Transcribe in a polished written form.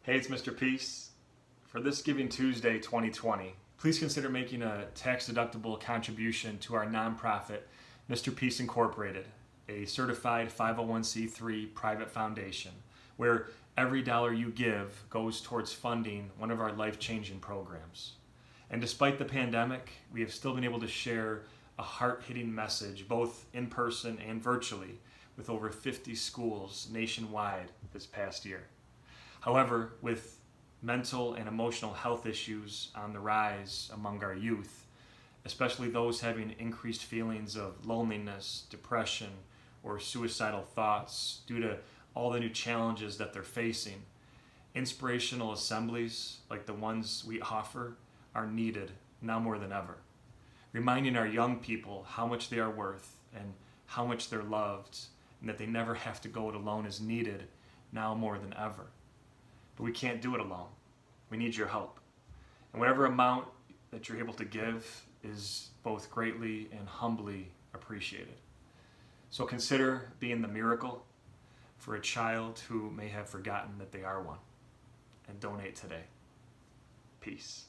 Hey, it's Mr. Peace. For this Giving Tuesday 2020, please consider making a tax-deductible contribution to our nonprofit, Mr. Peace Incorporated, a certified 501c3 private foundation, where every dollar you give goes towards funding one of our life-changing programs. And despite the pandemic, we have still been able to share a heart-hitting message, both in person and virtually, with over 50 schools nationwide this past year. However, with mental and emotional health issues on the rise among our youth, especially those having increased feelings of loneliness, depression, or suicidal thoughts due to all the new challenges that they're facing, inspirational assemblies like the ones we offer are needed now more than ever, reminding our young people how much they are worth and how much they're loved, and that they never have to go it alone is needed now more than ever. But we can't do it alone. We need your help. And whatever amount that you're able to give is both greatly and humbly appreciated. So consider being the miracle for a child who may have forgotten that they are one, and donate today. Peace.